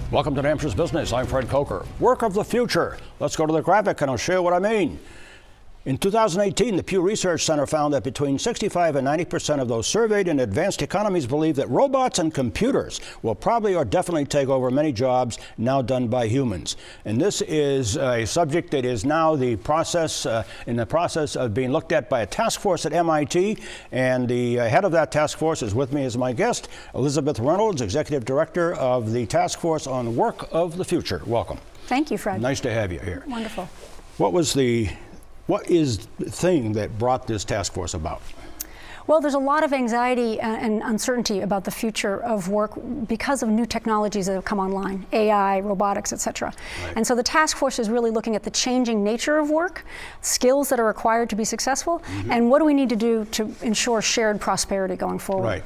Welcome to New Hampshire's Business. I'm Fred Coker. Work of the future. Let's go to the graphic and I'll show you what I mean. In 2018, the Pew Research Center found that between 65 and 90% of those surveyed in advanced economies believe that robots and computers will probably or definitely take over many jobs now done by humans. And this is a subject that is now in the process of being looked at by a task force at MIT. And the head of that task force is with me as my guest, Elizabeth Reynolds, Executive Director of the Task Force on Work of the Future. Welcome. Thank you, Fred. Nice to have you here. Wonderful. What is the thing that brought this task force about? Well, there's a lot of anxiety and uncertainty about the future of work because of new technologies that have come online, AI, robotics, et cetera. Right. And so the task force is really looking at the changing nature of work, skills that are required to be successful, and what do we need to do to ensure shared prosperity going forward. Right.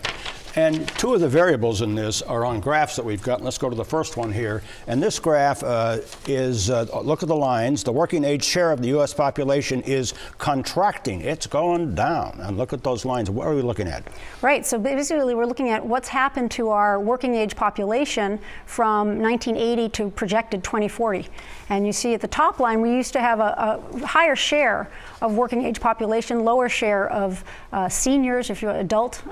And two of the variables in this are on graphs that we've got. Let's go to the first one here. And this graph look at the lines. The working age share of the U.S. population is contracting. It's going down. And look at those lines. What are we looking at? Right. So basically, we're looking at what's happened to our working age population from 1980 to projected 2040. And you see at the top line, we used to have a higher share of working age population, lower share of seniors, if you're adult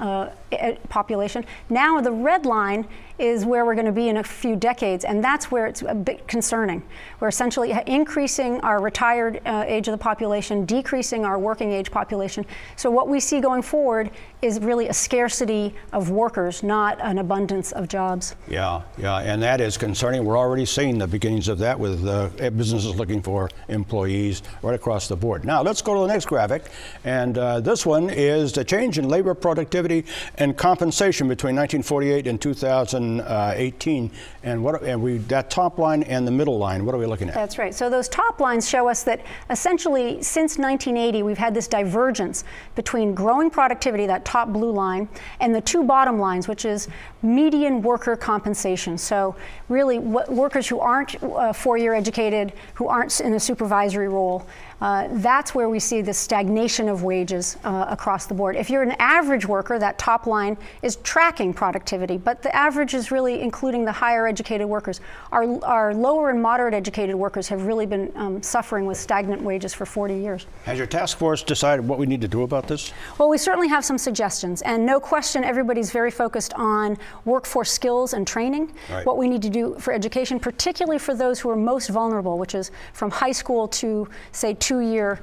population. Now the red line is where we're going to be in a few decades, and that's where it's a bit concerning. We're essentially increasing our retired age of the population, decreasing our working age population. So what we see going forward is really a scarcity of workers, not an abundance of jobs. Yeah, and that is concerning. We're already seeing the beginnings of that with businesses looking for employees right across the board. Now let's go to the next graphic, and this one is the change in labor productivity and compensation between 1948 and 2018, and that top line and the middle line, what are we looking at? That's right. So those top lines show us that essentially since 1980 we've had this divergence between growing productivity, that top blue line, and the two bottom lines, which is median worker compensation. So really workers who aren't four-year educated, who aren't in a supervisory role, that's where we see the stagnation of wages across the board. If you're an average worker, that top line is tracking productivity, but the average is really including the higher educated workers. Our lower and moderate educated workers have really been suffering with stagnant wages for 40 years. Has your task force decided what we need to do about this? Well, we certainly have some suggestions, and no question everybody's very focused on workforce skills and training. Right. What we need to do for education, particularly for those who are most vulnerable, which is from high school to, say, two-year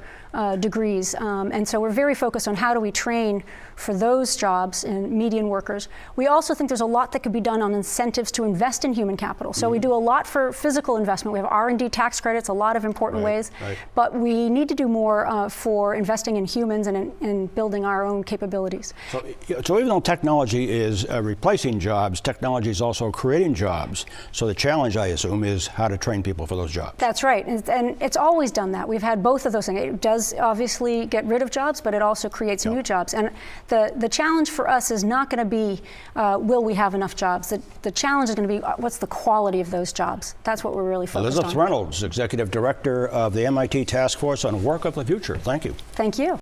degrees. And so we're very focused on how do we train for those jobs and median workers. We also think there's a lot that could be done on incentives to invest in human capital. So we do a lot for physical investment. We have R&D tax credits, a lot of important ways. Right. But we need to do more for investing in humans and in building our own capabilities. So even though technology is replacing jobs, technology is also creating jobs. So the challenge, I assume, is how to train people for those jobs. That's right. And it's always done that. We've had both of those things. It does obviously get rid of jobs, but it also creates new jobs. And the challenge for us is not going to be, will we have enough jobs? The challenge is going to be, what's the quality of those jobs? That's what we're really focused on. Elizabeth Reynolds, Executive Director of the MIT Task Force on Work of the Future. Thank you. Thank you.